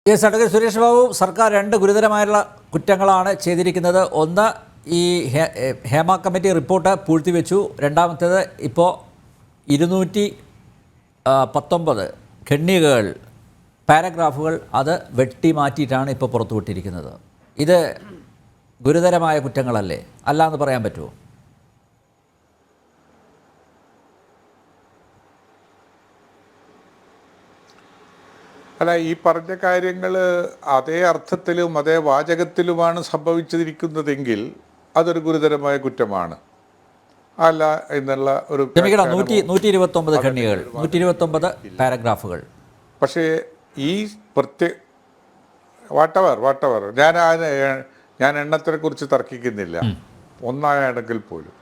Yes, advocate Suresh Babu, സർക്കാർ രണ്ട് ഗുരുതരമായുള്ള കുറ്റങ്ങളാണ് ചെയ്തിരിക്കുന്നത്. ഒന്ന്, ഈ ഹേമ കമ്മിറ്റി റിപ്പോർട്ട് പൂഴ്ത്തിവെച്ചു. രണ്ടാമത്തേത്, ഇപ്പോൾ 219 ഖണ്ഡികകൾ, പാരഗ്രാഫുകൾ അത് വെട്ടിമാറ്റിയിട്ടാണ് ഇപ്പോൾ പുറത്തുവിട്ടിരിക്കുന്നത്. ഇത് ഗുരുതരമായ കുറ്റങ്ങളല്ലേ? അല്ല എന്ന് പറയാൻ പറ്റുമോ? അല്ല, ഈ പറഞ്ഞ കാര്യങ്ങൾ അതേ അർത്ഥത്തിലും അതേ വാചകത്തിലുമാണ് സംഭവിച്ചിരിക്കുന്നതെങ്കിൽ അതൊരു ഗുരുതരമായ കുറ്റമാണ്. അല്ല എന്നുള്ള ഒരു 129 ഖണ്ഡികകൾ, 129 പാരഗ്രാഫുകൾ. പക്ഷേ ഈ വാട്ടവർ ഞാൻ എണ്ണത്തിനെക്കുറിച്ച് തർക്കിക്കുന്നില്ല. ഒന്നായാണെങ്കിൽ പോലും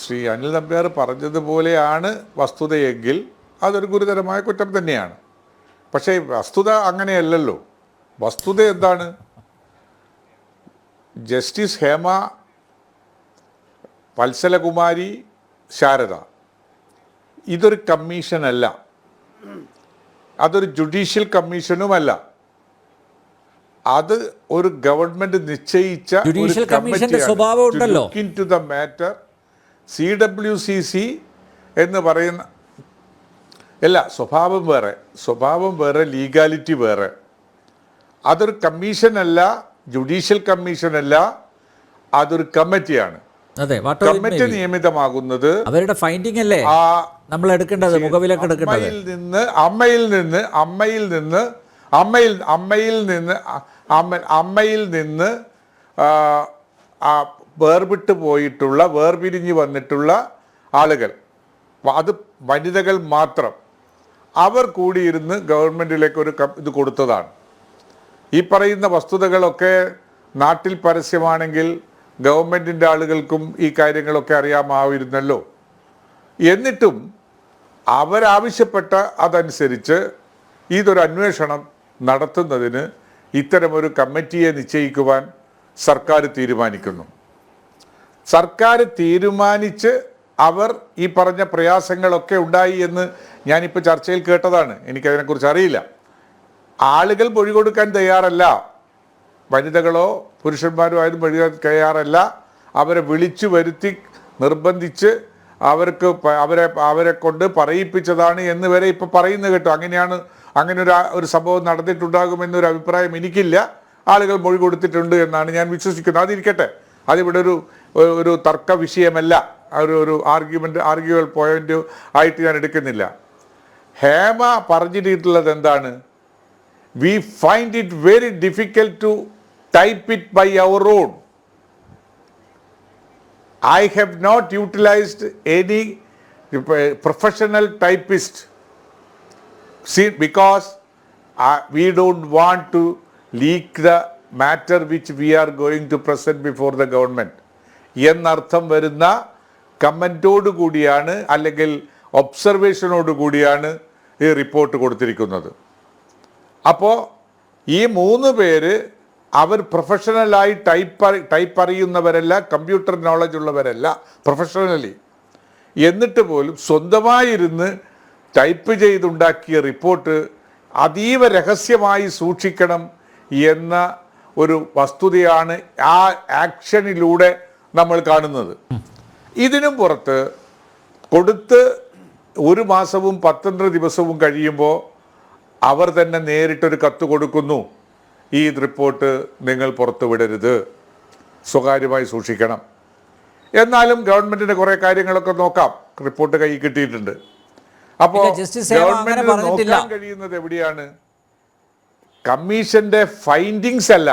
ശ്രീ അനിൽ നമ്പ്യാർ പറഞ്ഞതുപോലെയാണ് വസ്തുതയെങ്കിൽ അതൊരു ഗുരുതരമായ കുറ്റം തന്നെയാണ്. പക്ഷേ വസ്തുത അങ്ങനെയല്ലല്ലോ. വസ്തുത എന്താണ്? ജസ്റ്റിസ് ഹേമ, വത്സലകുമാരി, ശാരദ, ഇതൊരു കമ്മീഷനല്ല, അതൊരു ജുഡീഷ്യൽ കമ്മീഷനുമല്ല. അത് ഒരു ഗവൺമെന്റ് നിശ്ചയിച്ച ജുഡീഷ്യൽ കമ്മീഷന്റെ സ്വഭാവം ഉണ്ടല്ലോ. To the matter. CWCC എന്ന് പറയുന്ന സ്വഭാവം വേറെ, ലീഗാലിറ്റി വേറെ. അതൊരു കമ്മീഷനല്ല, ജുഡീഷ്യൽ കമ്മീഷനല്ല, അതൊരു കമ്മിറ്റിയാണ്. കമ്മിറ്റി നിയമിതമാകുന്നത് അവരുടെ ഫൈൻഡിംഗ് അല്ലേ നമ്മൾ എടുക്കേണ്ടത്, മുഖവിലൊക്കെ എടുക്കേണ്ടത്. അമ്മയിൽ നിന്ന് വേർപിട്ട് പോയിട്ടുള്ള, വേർപിരിഞ്ഞ് വന്നിട്ടുള്ള ആളുകൾ, അത് വനിതകൾ മാത്രം, അവർ കൂടിയിരുന്ന് ഗവൺമെൻറ്റിലേക്ക് ഒരു ഇത് കൊടുത്തതാണ്. ഈ പറയുന്ന വസ്തുതകളൊക്കെ നാട്ടിൽ പരസ്യമാണെങ്കിൽ ഗവൺമെൻറ്റിൻ്റെ ആളുകൾക്കും ഈ കാര്യങ്ങളൊക്കെ അറിയാമായിരുന്നല്ലോ. എന്നിട്ടും അവരാവശ്യപ്പെട്ട അതനുസരിച്ച് ഇതൊരു അന്വേഷണം നടത്തുന്നതിന് ഇത്തരമൊരു കമ്മിറ്റിയെ നിശ്ചയിക്കുവാൻ സർക്കാർ തീരുമാനിക്കുന്നു. സർക്കാർ തീരുമാനിച്ച് അവർ ഈ പറഞ്ഞ പ്രയാസങ്ങളൊക്കെ ഉണ്ടായി എന്ന് ഞാനിപ്പോൾ ചർച്ചയിൽ കേട്ടതാണ്. എനിക്കതിനെക്കുറിച്ച് അറിയില്ല. ആളുകൾ മൊഴി കൊടുക്കാൻ തയ്യാറല്ല, വനിതകളോ പുരുഷന്മാരോ ആയാലും മൊഴി തയ്യാറല്ല. അവരെ വിളിച്ചു വരുത്തി നിർബന്ധിച്ച് അവരെ കൊണ്ട് പറയിപ്പിച്ചതാണ് എന്ന് വരെ ഇപ്പോൾ പറയുന്നത് കേട്ടോ. അങ്ങനെ ഒരു സംഭവം നടന്നിട്ടുണ്ടാകുമെന്നൊരു അഭിപ്രായം എനിക്കില്ല. ആളുകൾ മൊഴി കൊടുത്തിട്ടുണ്ട് എന്നാണ് ഞാൻ വിശ്വസിക്കുന്നത്. അതിരിക്കട്ടെ, അതിവിടെ ഒരു തർക്ക വിഷയമല്ല, ഒരു ആർഗ്യുവൽ പോയിന്റ് ആയിട്ട് ഞാൻ എടുക്കുന്നില്ല. ഹേമ പറഞ്ഞിട്ടുള്ളത് എന്താണ്? We find it very difficult to type it by our own. I have not utilized any professional typist because we don't want to leak the matter which we are going to present before the government. എന്നർത്ഥം വരുന്ന കമൻറ്റോട് കൂടിയാണ്, അല്ലെങ്കിൽ ഒബ്സർവേഷനോട് കൂടിയാണ് ഈ report കൊടുത്തിരിക്കുന്നത്. അപ്പോൾ ഈ 3 പേര് അവർ പ്രൊഫഷണലായി ടൈപ്പ് അറിയുന്നവരല്ല, കമ്പ്യൂട്ടർ നോളജ് ഉള്ളവരല്ല പ്രൊഫഷണലി. എന്നിട്ട് പോലും സ്വന്തമായിരുന്ന് ടൈപ്പ് ചെയ്തുണ്ടാക്കിയ റിപ്പോർട്ട് അതീവ രഹസ്യമായി സൂക്ഷിക്കണം എന്ന ഒരു വസ്തുതയാണ് ആ ആക്ഷനിലൂടെ നമ്മൾ കാണുന്നത്. ഇതിനും പുറത്ത് കൊടുത്ത് 1 മാസവും 12 ദിവസവും കഴിയുമ്പോൾ അവർ തന്നെ നേരിട്ടൊരു കത്ത് കൊടുക്കുന്നു. ഈ റിപ്പോർട്ട് നിങ്ങൾ പുറത്തുവിടരുത്, സ്വകാര്യമായി സൂക്ഷിക്കണം. എന്നാലും ഗവൺമെന്റിന് കുറെ കാര്യങ്ങളൊക്കെ നോക്കാം, റിപ്പോർട്ട് കയ്യിൽ കിട്ടിയിട്ടുണ്ട്. അപ്പോൾ ഗവൺമെന്റിന് നോക്കാൻ കഴിയുന്നത് എവിടെയാണ്? കമ്മീഷന്റെ ഫൈൻഡിങ്സ് അല്ല.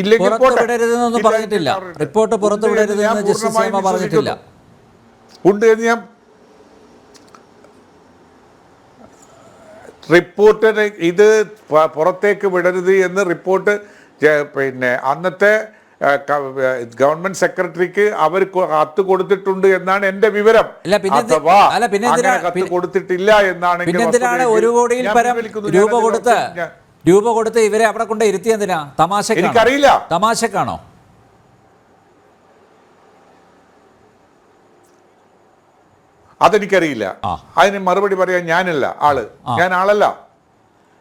ഇല്ലെങ്കിൽ ഉണ്ട് എന്ന് ഞാൻ റിപ്പോർട്ട് ഇത് പുറത്തേക്ക് വിടരുത് എന്ന് റിപ്പോർട്ട് അന്നത്തെ ഗവൺമെന്റ് സെക്രട്ടറിക്ക് അവർ കത്ത് കൊടുത്തിട്ടുണ്ട് എന്നാണ് എന്റെ വിവരം. അഥവാ കത്ത് കൊടുത്തിട്ടില്ല എന്നാണെങ്കിൽ 1 കോടിയിൽ പരം രൂപ കൊടുത്ത് ഇവരെ അവിടെ കൊണ്ട് ഇരുത്തിയെന്തിനാ? എനിക്കറിയില്ല. തമാശക്കാണോ? അതെനിക്കറിയില്ല. അതിന് മറുപടി പറയാൻ ഞാൻ ആളല്ല.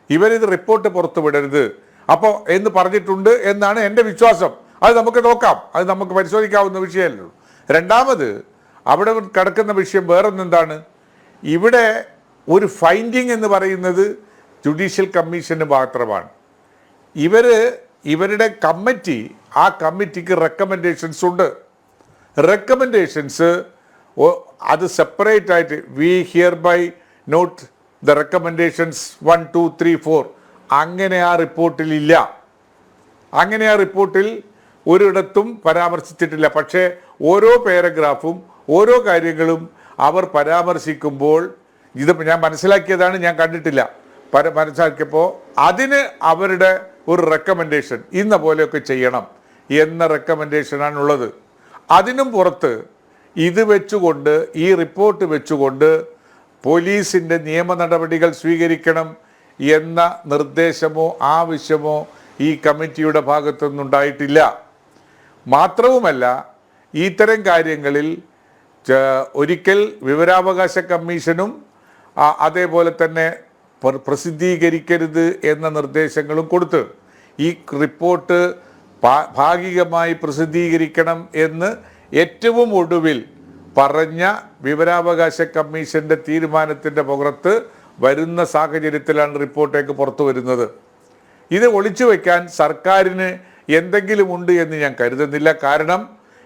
ഇവരിത് റിപ്പോർട്ട് പുറത്തുവിടരുത് അപ്പോൾ എന്ന് പറഞ്ഞിട്ടുണ്ട് എന്നാണ് എൻ്റെ വിശ്വാസം. അത് നമുക്ക് നോക്കാം, അത് നമുക്ക് പരിശോധിക്കാവുന്ന വിഷയമല്ലോ. രണ്ടാമത് അവിടെ കിടക്കുന്ന വിഷയം വേറൊന്നെന്താണ്, ഇവിടെ ഒരു ഫൈൻഡിങ് എന്ന് പറയുന്നത് ജുഡീഷ്യൽ കമ്മീഷന് മാത്രമാണ്. ഇവരുടെ കമ്മിറ്റി, ആ കമ്മിറ്റിക്ക് റെക്കമെൻഡേഷൻസ് ഉണ്ട്. റെക്കമെൻഡേഷൻസ് അത് സെപ്പറേറ്റ് ആയിട്ട് we hereby note the recommendations 1, 2, 3, 4 അങ്ങനെ ആ റിപ്പോർട്ടിൽ ഇല്ല. അങ്ങനെ ആ റിപ്പോർട്ടിൽ ഒരിടത്തും പരാമർശിച്ചിട്ടില്ല. പക്ഷേ ഓരോ പാരഗ്രാഫും ഓരോ കാര്യങ്ങളും അവർ പരാമർശിക്കുമ്പോൾ ഇത് ഞാൻ മനസ്സിലാക്കിയതാണ്, ഞാൻ കണ്ടിട്ടില്ല. മനസ്സിലാക്കിയപ്പോൾ അതിന് അവരുടെ ഒരു റെക്കമെൻഡേഷൻ ഇന്ന പോലെയൊക്കെ ചെയ്യണം എന്ന റെക്കമെൻഡേഷനാണുള്ളത്. അതിനും പുറത്ത് ഇത് വെച്ചുകൊണ്ട്, ഈ റിപ്പോർട്ട് വെച്ചുകൊണ്ട് പോലീസിൻ്റെ നിയമ നടപടികൾ സ്വീകരിക്കണം എന്ന നിർദ്ദേശമോ ആവശ്യമോ ഈ കമ്മിറ്റിയുടെ ഭാഗത്തുനിന്നുണ്ടായിട്ടില്ല. മാത്രവുമല്ല, ഇത്തരം കാര്യങ്ങളിൽ ഒരിക്കൽ വിവരാവകാശ കമ്മീഷനും അതേപോലെ തന്നെ പ്രസിദ്ധീകരിക്കരുത് എന്ന നിർദ്ദേശങ്ങളും കൊടുത്ത് ഈ റിപ്പോർട്ട് ഭാഗികമായി പ്രസിദ്ധീകരിക്കണം എന്ന് ഏറ്റവും ഒടുവിൽ പറഞ്ഞ വിവരാവകാശ കമ്മീഷൻ്റെ തീരുമാനത്തിൻ്റെ പുറത്ത് വരുന്ന സാഹചര്യത്തിലാണ് റിപ്പോർട്ടേക്ക് പുറത്തു വരുന്നത്. ഇത് ഒളിച്ചു വയ്ക്കാൻ സർക്കാരിന് എന്തെങ്കിലും ഉണ്ട് എന്ന് ഞാൻ കരുതുന്നില്ല. കാരണം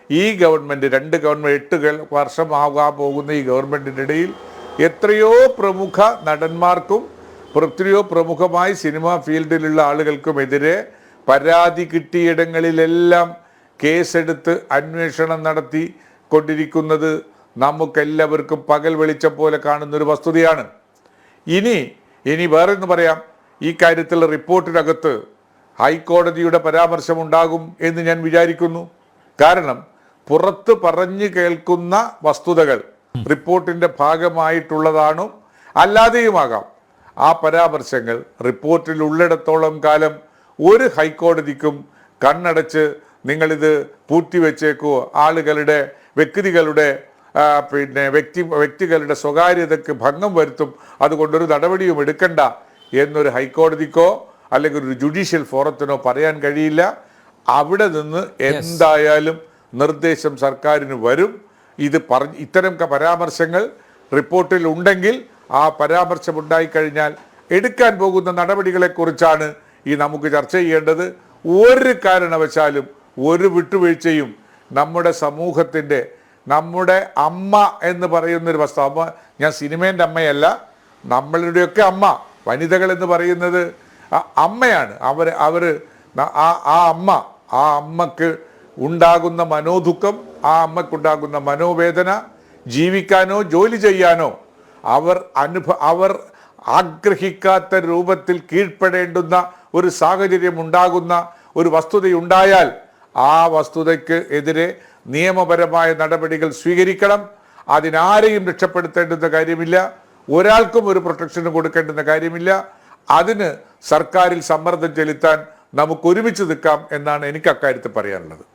ഈ ഗവൺമെൻറ്, 2 ഗവൺമെൻറ് 8 വർഷമാകാൻ പോകുന്ന ഈ ഗവൺമെൻറ്റിൻ്റെ ഇടയിൽ എത്രയോ പ്രമുഖ നടന്മാർക്കും എത്രയോ പ്രമുഖമായി സിനിമാ ഫീൽഡിലുള്ള ആളുകൾക്കുമെതിരെ പരാതി കിട്ടിയിടങ്ങളിലെല്ലാം കേസെടുത്ത് അന്വേഷണം നടത്തി കൊണ്ടിരിക്കുന്നത് നമുക്കെല്ലാവർക്കും പകൽ വെളിച്ചം പോലെ കാണുന്നൊരു വസ്തുതയാണ്. ഇനി വേറെ എന്ന് പറയാം, ഈ കാര്യത്തിൽ റിപ്പോർട്ടിനകത്ത് ഹൈക്കോടതിയുടെ പരാമർശമുണ്ടാകും എന്ന് ഞാൻ വിചാരിക്കുന്നു. കാരണം പുറത്ത് പറഞ്ഞു കേൾക്കുന്ന വസ്തുതകൾ റിപ്പോർട്ടിൻ്റെ ഭാഗമായിട്ടുള്ളതാണോ അല്ലാതെയുമാകാം. ആ പരാമർശങ്ങൾ റിപ്പോർട്ടിൽ ഉള്ളിടത്തോളം കാലം ഒരു ഹൈക്കോടതിക്കും കണ്ണടച്ച് നിങ്ങളിത് പൂഴ്ത്തിവെച്ചേക്കോ, ആളുകളുടെ വ്യക്തികളുടെ സ്വകാര്യതയ്ക്ക് ഭംഗം വരുത്തും, അതുകൊണ്ടൊരു നടപടിയും എടുക്കണ്ട എന്നൊരു ഹൈക്കോടതിക്കോ അല്ലെങ്കിൽ ഒരു ജുഡീഷ്യൽ ഫോറത്തിനോ പറയാൻ കഴിയില്ല. അവിടെ നിന്ന് എന്തായാലും നിർദ്ദേശം സർക്കാരിന് വരും. ഇത്തരം പരാമർശങ്ങൾ റിപ്പോർട്ടിൽ ഉണ്ടെങ്കിൽ ആ പരാമർശം ഉണ്ടായിക്കഴിഞ്ഞാൽ എടുക്കാൻ പോകുന്ന നടപടികളെക്കുറിച്ചാണ് നമുക്ക് ചർച്ച ചെയ്യേണ്ടത്. ഒരു കാരണവശാലും ഒരു വിട്ടുവീഴ്ചയും നമ്മുടെ സമൂഹത്തിൻ്റെ, നമ്മുടെ അമ്മ എന്ന് പറയുന്നൊരു വസ്തു, അമ്മ ഞാൻ സിനിമേൻ്റെ അമ്മയല്ല, നമ്മളുടെയൊക്കെ അമ്മ, വനിതകൾ എന്ന് പറയുന്നത് അമ്മയാണ്. ആ അമ്മക്ക് ഉണ്ടാകുന്ന മനോദുഃഖം, ആ അമ്മക്കുണ്ടാകുന്ന മനോവേദന, ജീവിക്കാനോ ജോലി ചെയ്യാനോ അവർ ആഗ്രഹിക്കാത്ത രൂപത്തിൽ കീഴ്പ്പെടേണ്ടുന്ന ഒരു സാഹചര്യം ഉണ്ടാകുന്ന ഒരു വസ്തുതയുണ്ടായാൽ ആ വസ്തുതയ്ക്ക് എതിരെ നിയമപരമായ നടപടികൾ സ്വീകരിക്കണം. അതിനാരെയും രക്ഷപ്പെടുത്തേണ്ടുന്ന കാര്യമില്ല, ഒരാൾക്കും ഒരു പ്രൊട്ടക്ഷന് കൊടുക്കേണ്ടുന്ന കാര്യമില്ല. അതിന് സർക്കാരിൽ സമ്മർദ്ദം ചെലുത്താൻ നമുക്ക് ഒരുമിച്ച് നിൽക്കാം എന്നാണ് എനിക്ക് അക്കാര്യത്തിൽ പറയാനുള്ളത്.